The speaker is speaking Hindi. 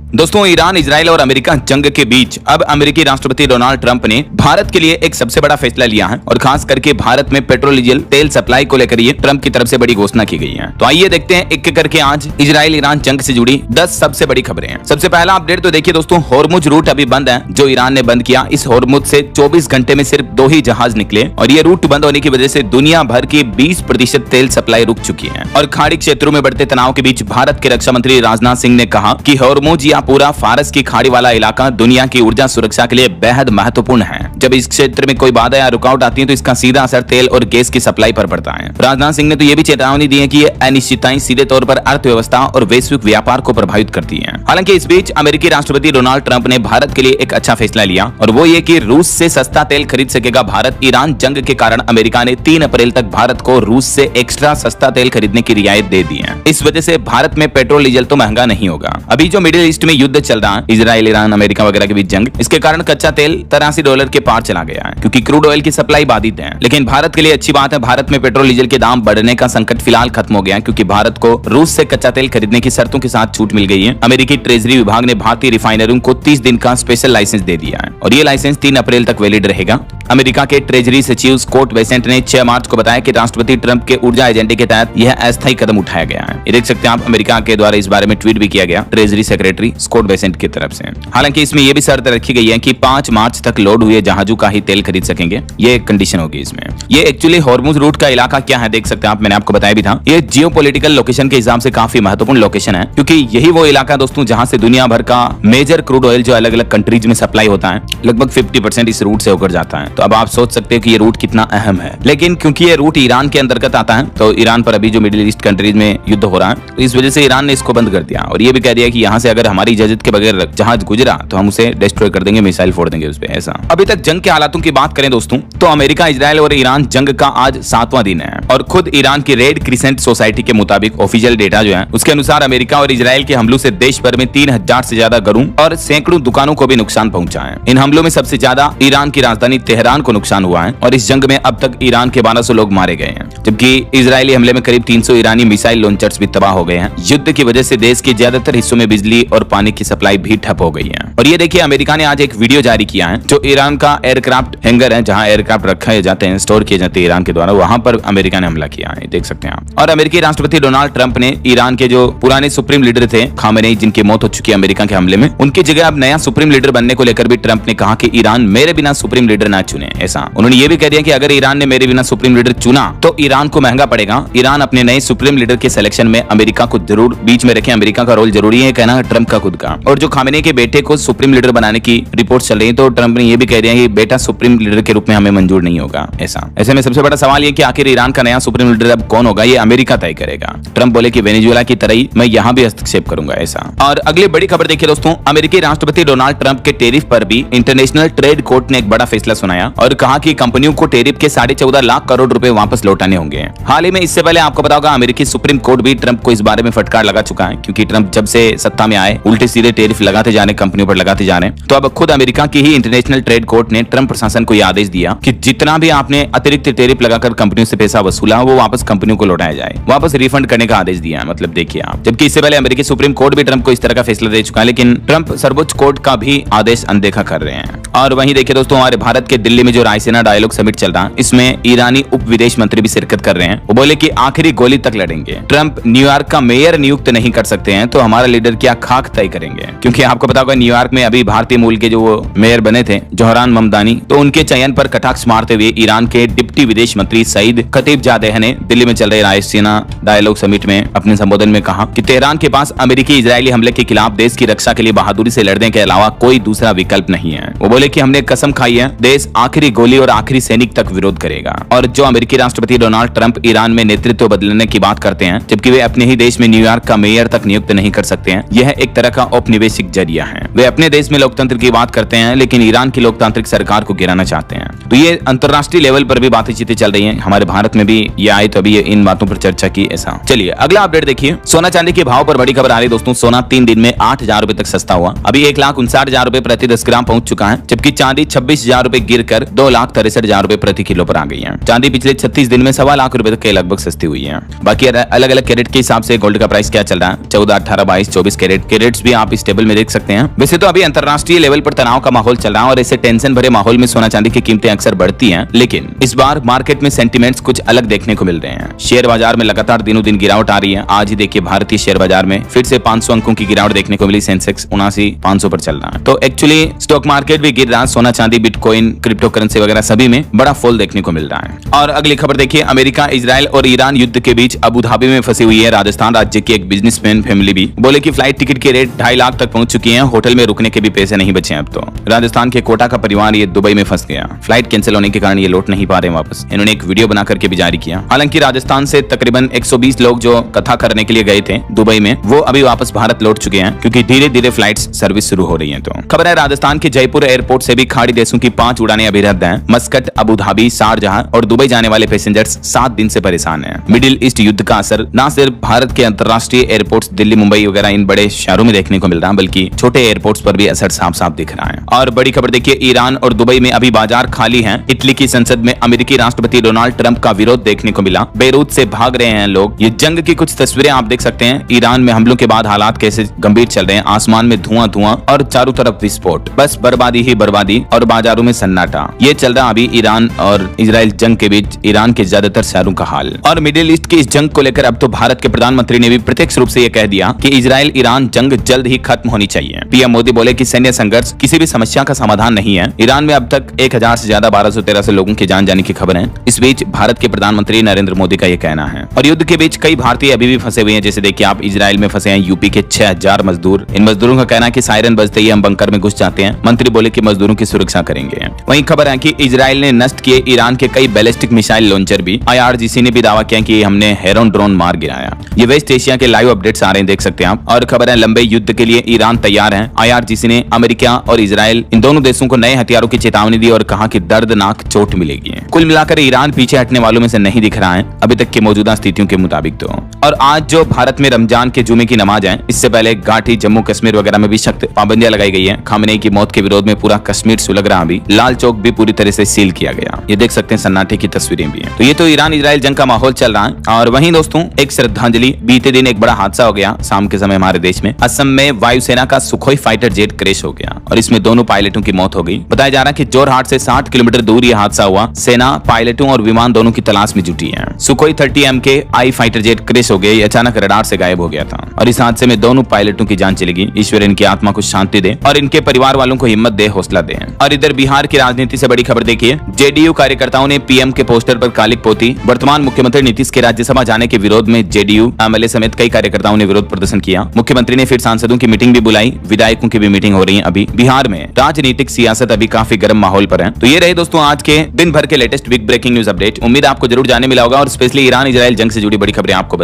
दोस्तों, ईरान, इजराइल और अमेरिका जंग के बीच अब अमेरिकी राष्ट्रपति डोनाल्ड ट्रंप ने भारत के लिए एक सबसे बड़ा फैसला लिया है और खास करके भारत में पेट्रोल डीजल तेल सप्लाई को लेकर ये ट्रंप की तरफ से बड़ी घोषणा की गई है। तो आइए देखते हैं एक एक करके आज इजराइल ईरान जंग से जुड़ी 10 सबसे बड़ी खबरें हैं। सबसे पहला अपडेट तो देखिए दोस्तों, होर्मुज रूट अभी बंद है, जो ईरान ने बंद किया। इस होर्मुज से 24 घंटे में सिर्फ 2 ही जहाज निकले और ये रूट बंद होने की वजह से दुनिया भर की 20% तेल सप्लाई रुक चुकी है। और खाड़ी क्षेत्रों में बढ़ते तनाव के बीच भारत के रक्षा मंत्री राजनाथ सिंह ने कहा कि होर्मुज या पूरा फारस की खाड़ी वाला इलाका दुनिया की ऊर्जा सुरक्षा के लिए बेहद महत्वपूर्ण है। जब इस क्षेत्र में कोई बाधा या रुकावट आती है तो इसका सीधा असर तेल और गैस की सप्लाई पर पड़ता है। राजनाथ सिंह ने तो ये भी चेतावनी दी है कि ये अनिश्चितताएं सीधे तौर पर अर्थव्यवस्था और वैश्विक व्यापार को प्रभावित करती हैं। हालांकि इस बीच अमेरिकी राष्ट्रपति डोनाल्ड ट्रंप ने भारत के लिए एक अच्छा फैसला लिया और वो ये कि रूस से सस्ता तेल खरीद सकेगा भारत। ईरान जंग के कारण अमेरिका ने 3 अप्रैल तक भारत को रूस से एक्स्ट्रा सस्ता तेल खरीदने की रियायत दे दी है। इस वजह से भारत में पेट्रोल डीजल तो महंगा नहीं होगा। अभी जो मिडिल ईस्ट में युद्ध चल रहा है, इजराइल, ईरान, अमेरिका वगैरह के बीच जंग, इसके कारण कच्चा तेल $83 के पार चला गया है क्योंकि क्रूड ऑयल की सप्लाई बाधित है। लेकिन भारत के लिए अच्छी बात है, भारत में पेट्रोल डीजल के दाम बढ़ने का संकट फिलहाल खत्म हो गया क्योंकि भारत को रूस से कच्चा तेल खरीदने की शर्तों के साथ छूट मिल गई है। अमेरिकी ट्रेजरी विभाग ने भारतीय रिफाइनरों को 30 दिन का स्पेशल लाइसेंस दे दिया है और ये लाइसेंस 3 अप्रैल तक वैलिड रहेगा। अमेरिका के ट्रेजरी सचिव स्कॉट बेसेंट ने 6 मार्च को बताया कि राष्ट्रपति ट्रंप के ऊर्जा एजेंडे के तहत यह अस्थायी कदम उठाया गया है। ये देख सकते हैं आप, अमेरिका के द्वारा इस बारे में ट्वीट भी किया गया ट्रेजरी सेक्रेटरी स्कॉट बेसेंट की तरफ से। हालांकि इसमें यह भी शर्त रखी गई है कि 5 मार्च तक लोड हुए जहाजों का ही तेल खरीद सकेंगे। ये एक कंडीशन होगी इसमें। ये एक्चुअली होर्मुज रूट का इलाका क्या है देख सकते हैं आप, मैंने आपको बताया भी था। ये जियोपॉलिटिकल लोकेशन के हिसाब से काफी महत्वपूर्ण लोकेशन है क्योंकि यही वो इलाका दोस्तों जहां से दुनिया भर का मेजर क्रूड ऑयल जो अलग अलग कंट्रीज में सप्लाई होता है, लगभग 50% इस रूट से होकर जाता है। तो अब आप सोच सकते हैं कि ये रूट कितना अहम है। लेकिन क्योंकि ये रूट ईरान के अंतर्गत आता है तो ईरान पर अभी जो मिडिल ईस्ट कंट्रीज में युद्ध हो रहा है, तो इस वजह से ईरान ने इसको बंद कर दिया और ये भी कह दिया कि यहाँ से अगर हमारी इजाजत के बगैर जहाज गुजरा तो हम उसे डिस्ट्रॉय कर देंगे, मिसाइल फोड़ देंगे उस पे। ऐसा अभी तक जंग के हालातों की बात करें दोस्तों तो अमेरिका, इजराइल और ईरान जंग का आज 7वां दिन है और खुद ईरान की रेड क्रिसेंट सोसाइटी के मुताबिक ऑफिशियल डेटा जो है उसके अनुसार अमेरिका और इजराइल के हमलों से देश भर में 3000 से ज्यादा घरों और सैकड़ों दुकानों को भी नुकसान पहुंचा है। इन हमलों में सबसे ज्यादा ईरान की राजधानी तेहरान को नुकसान हुआ है और इस जंग में अब तक ईरान के 1200 लोग मारे गए हैं, जबकि इजरायली हमले में करीब 300 ईरानी मिसाइल लॉन्चर्स भी तबाह हो गए हैं। युद्ध की वजह से देश के ज्यादातर हिस्सों में बिजली और पानी की सप्लाई भी ठप हो गई है। और ये देखिए, अमेरिका ने आज एक वीडियो जारी किया है जो ईरान का एयरक्राफ्ट हैंगर है जहां एयरक्राफ्ट रखे जाते हैं, स्टोर किए जाते हैं ईरान के द्वारा, वहां पर अमेरिका ने हमला किया है, देख सकते हैं आप। और अमेरिकी राष्ट्रपति डोनाल्ड ट्रंप ने ईरान के जो पुराने सुप्रीम लीडर थे खामेनेई, जिनकी मौत हो चुकी है अमेरिका के हमले में, उनकी जगह अब नया सुप्रीम लीडर बनने को लेकर भी ट्रंप ने कहा कि ईरान मेरे बिना सुप्रीम लीडर ना चुने। ऐसा उन्होंने ये भी कह दिया कि अगर ईरान ने मेरे बिना सुप्रीम लीडर चुना तो ईरान को महंगा पड़ेगा। ईरान अपने नए सुप्रीम लीडर के सिलेक्शन में अमेरिका को जरूर बीच में रखे, अमेरिका का रोल जरूरी है, कहना ट्रंप का खुद का। और जो खामेनेई के बेटे को सुप्रीम लीडर बनाने की रिपोर्ट चल रही है तो ट्रंप ने यह भी कह दिया कि बेटा सुप्रीम लीडर के रूप में हमें मंजूर नहीं होगा। ऐसे में सबसे बड़ा सवाल ये कि आखिर ईरान का नया सुप्रीम लीडर अब कौन होगा, ये अमेरिका तय करेगा। ट्रंप बोले कि वेनेजुएला की तरह ही मैं यहाँ भी हस्तक्षेप करूंगा, ऐसा। और अगली बड़ी खबर देखिए दोस्तों, अमेरिकी राष्ट्रपति डोनाल्ड ट्रंप के टेरिफ पर भी इंटरनेशनल ट्रेड कोर्ट ने एक बड़ा फैसला सुनाया और कहा कि कंपनियों को टेरिफ के 14.5 लाख करोड़ रुपए वापस लौटाने होंगे। हाल ही में इससे पहले आपको पता होगा अमेरिकी सुप्रीम कोर्ट भी ट्रंप को इस बारे में फटकार लगा चुका है क्योंकि ट्रंप जब से सत्ता में आए उल्टे सीधे टेरिफ लगाते जाने, कंपनियों पर लगाते जाने। तो अब खुद अमेरिका की ही इंटरनेशनल ट्रेड कोर्ट ने ट्रंप प्रशासन को यह आदेश दिया कि जितना भी आपने अतिरिक्त टेरिफ लगाकर कंपनियों से पैसा वसूला वो वापस कंपनियों को लौटाया जाए, वापस रिफंड करने का आदेश दिया है। मतलब देखिए आप, जबकि इससे पहले अमेरिकी सुप्रीम कोर्ट भी ट्रंप को इस तरह का फैसला दे चुका है, लेकिन ट्रंप सर्वोच्च कोर्ट का भी आदेश अनदेखा कर रहे हैं। और वहीं देखिए दोस्तों, हमारे भारत के दिल्ली में जो रायसीना डायलॉग समिट चल रहा है, इसमें ईरानी उप विदेश मंत्री भी शिरकत कर रहे हैं। वो बोले कि आखिरी गोली तक लड़ेंगे। ट्रंप न्यूयॉर्क का मेयर नियुक्त नहीं कर सकते हैं तो हमारा लीडर क्या खाक तय करेंगे, क्योंकि आपको पता होगा न्यूयॉर्क में अभी भारतीय मूल के जो वो मेयर बने थे जोहरान ममदानी, तो उनके चयन पर कटाक्ष मारते हुए ईरान के डिप्टी विदेश मंत्री सईद खतीबजादेह ने दिल्ली में चल रहे रायसीना डायलॉग समिट में अपने संबोधन में कहा कि तेहरान के पास अमेरिकी इजरायली हमले के खिलाफ देश की रक्षा के लिए बहादुरी से लड़ने के अलावा कोई दूसरा विकल्प नहीं है। वो बोले कि हमने कसम खाई है, देश आखिरी गोली और आखिरी सैनिक तक विरोध करेगा। और जो अमेरिकी राष्ट्रपति डोनाल्ड ट्रंप ईरान में नेतृत्व बदलने की बात करते हैं जबकि वे अपने ही देश में न्यूयॉर्क का मेयर तक नियुक्त नहीं कर सकते हैं, यह एक तरह का औपनिवेशिक जरिया है। वे अपने देश में लोकतंत्र की बात करते हैं लेकिन ईरान की लोकतांत्रिक सरकार को गिराना चाहते हैं। तो ये अंतरराष्ट्रीय लेवल पर भी बातचीतें चल रही हैं। हमारे भारत में भी ये आए तो अभी इन बातों पर चर्चा की। ऐसा चलिए अगला अपडेट देखिए, सोना चांदी के भाव पर बड़ी खबर आ रही दोस्तों। सोना 3 दिन में 8,000 रुपए तक सस्ता हुआ, अभी 1,59,000 रुपए प्रति 10 ग्राम पहुंच चुका है, जबकि चांदी 26,000 रुपए गिर गिरकर 2,63,000 रुपए प्रति किलो पर आ गई है। चांदी पिछले 36 दिन में 1.25 लाख रुपए के लगभग सस्ती हुई है। बाकी अलग अलग कैरेट के हिसाब से गोल्ड का प्राइस क्या चल रहा है, 14, 18, 22, 24 कैरेट्स भी आप इस टेबल में देख सकते हैं। वैसे तो अभी अंतरराष्ट्रीय लेवल पर तनाव का माहौल चल रहा है और ऐसे टेंशन भरे माहौल में सोना चांदी की कीमतें अक्सर बढ़ती हैं, लेकिन इस बार मार्केट में सेंटीमेंट्स कुछ अलग देखने को मिल रहे हैं। शेयर बाजार में लगातार दिनों दिन गिरावट आ रही है। आज ही देखिए भारतीय शेयर बाजार में फिर से 500 अंकों की गिरावट देखने को मिली। सेंसेक्स 79,500 पर चल रहा है। तो एक्चुअली स्टॉक मार्केट भी गिर रहा है। सोना चांदी, बिटकॉइन, क्रिप्टो करेंसी वगैरह सभी में बड़ा फॉल देखने को मिल रहा है। और अगली खबर देखिए, अमेरिका, इजराइल और ईरान युद्ध के बीच अबू धाबी में फंसी हुई है राजस्थान राज्य की एक बिजनेसमैन फैमिली भी। बोले कि फ्लाइट टिकट के रेट 2.5 लाख तक पहुंच चुकी है। होटल में रुकने के भी पैसे नहीं बचे अब तो। राजस्थान के कोटा का परिवार ये दुबई में फंस गया। फ्लाइट कैंसिल होने के कारण ये लौट नहीं पा रहे वापस। इन्होंने एक वीडियो बना करके भी जारी किया। हालांकि राजस्थान से तकरीबन 120 लोग जो कथा करने के लिए गए थे दुबई में, वो अभी वापस भारत लौट चुके हैं क्योंकि धीरे धीरे फ्लाइट सर्विस शुरू हो रही है। तो खबर है राजस्थान के जयपुर एयरपोर्ट से भी खाड़ी देशों की 5 उड़ानें अभी रद्द हैं। मस्कट, अबू धाबी, शारजहां और दुबई जाने वाले पैसेंजर्स 7 दिन से परेशान हैं। मिडिल ईस्ट युद्ध का असर न सिर्फ भारत के अंतरराष्ट्रीय एयरपोर्ट्स दिल्ली, मुंबई वगैरह इन बड़े शहरों में देखने को मिल रहा है, बल्कि छोटे एयरपोर्ट्स पर भी असर साफ साफ दिख रहा है। और बड़ी खबर देखिए, ईरान और दुबई में अभी बाजार खाली हैं। इटली की संसद में अमेरिकी राष्ट्रपति डोनाल्ड ट्रंप का विरोध देखने को मिला। बेरूत से भाग रहे हैं लोग। ये जंग की कुछ तस्वीरें आप देख सकते हैं। ईरान में हमलों के बाद हालात कैसे गंभीर चल रहे हैं। आसमान में धुआं धुआं और चारों तरफ विस्फोट, बस बर्बादी ही बर्बादी और बाजारों में सन्नाटा। ये चल रहा अभी ईरान और इजराइल जंग के बीच ईरान के ज्यादातर शहरों का हाल। और मिडिल ईस्ट की इस जंग को लेकर अब तो भारत के प्रधानमंत्री ने भी प्रत्यक्ष रूप से यह कह दिया कि इजराइल ईरान जंग जल्द ही खत्म होनी चाहिए। पीएम मोदी बोले कि सैन्य संघर्ष किसी भी समस्या का समाधान नहीं है। ईरान में अब तक 1000 से ज्यादा 1213 लोगों की जान जाने की खबर है। इस बीच भारत के प्रधानमंत्री नरेंद्र मोदी का यह कहना है। और युद्ध के बीच कई भारतीय अभी भी फंसे हुए हैं। जैसे देखिए आप, इजराइल में फंसे हैं यूपी के 6000 मजदूर। इन मजदूरों का कहना है कि सायरन बजते ही हम बंकर में घुस जाते हैं। मंत्री बोले कि मजदूरों की सुरक्षा करेंगे। वहीं खबर है कि इजराइल ने नष्ट किए ईरान के कई बैलिस्टिक मिसाइल लॉन्चर भी। IRGC ने भी दावा किया कि हमने हेरोन ड्रोन मार गिराया। ये वेस्ट एशिया के लाइव अपडेट्स आ रहे हैं, देख सकते हैं आप। और खबर है लंबे युद्ध के लिए ईरान तैयार है। IRGC ने अमेरिका और इजराइल इन दोनों देशों को नए हथियारों की चेतावनी दी और कहा कि दर्दनाक चोट मिलेगी। कुल मिलाकर ईरान पीछे हटने वालों में से नहीं दिख रहा है अभी तक की मौजूदा स्थितियों के मुताबिक। तो और आज जो भारत में रमजान के जुमे की नमाज है, इससे पहले घाटी, जम्मू कश्मीर वगैरह में भी सख्त पाबंदियां लगाई गई है। खामनेई की मौत के विरोध में पूरा कश्मीर सुलग रहा। अभी लाल चौक भी पूरी तरह से सील किया गया। ये देख सकते हैं, सन्नाटे की तस्वीरें भी हैं। तो ये तो ईरान इजराइल जंग का माहौल चल रहा है। और वहीं दोस्तों एक श्रद्धांजलि, बीते दिन एक बड़ा हादसा हो गया शाम के समय हमारे देश में। असम में वायुसेना का सुखोई फाइटर जेट क्रैश हो गया और इसमें दोनों पायलटों की मौत हो गई। बताया जा रहा है कि जोरहाट से 60 किलोमीटर दूर यह हादसा हुआ। सेना पायलटों और विमान दोनों की तलाश में जुटी है। सुखोई 30M के आई फाइटर जेट क्रैश हो गई। अचानक रडार से गायब हो गया था और इस हादसे में दोनों पायलटों की जान चली गई। ईश्वर इनकी आत्मा को शांति दे और इनके परिवार वालों को हिम्मत दे, हौसला दे। और इधर बिहार की राजनीति से बड़ी खबर देखिए, जेडीयू कार्यकर्ताओं ने पीएम के पोस्टर पर कालिक पोती। वर्तमान मुख्यमंत्री नीतीश के राज्यसभा जाने के विरोध में जेडीयू एमएलए समेत कई कार्यकर्ताओं ने विरोध प्रदर्शन किया। मुख्यमंत्री ने फिर सांसदों की मीटिंग भी बुलाई। विधायकों की भी मीटिंग हो रही है। अभी बिहार में राजनीतिक सियासत अभी काफी गर्म माहौल पर है। तो ये रहे दोस्तों आज के दिन भर के latest big breaking news update. उम्मीद आपको जरूर जाने मिला होगा और स्पेशली ईरान इजराइल जंग से जुड़ी बड़ी खबरें आपको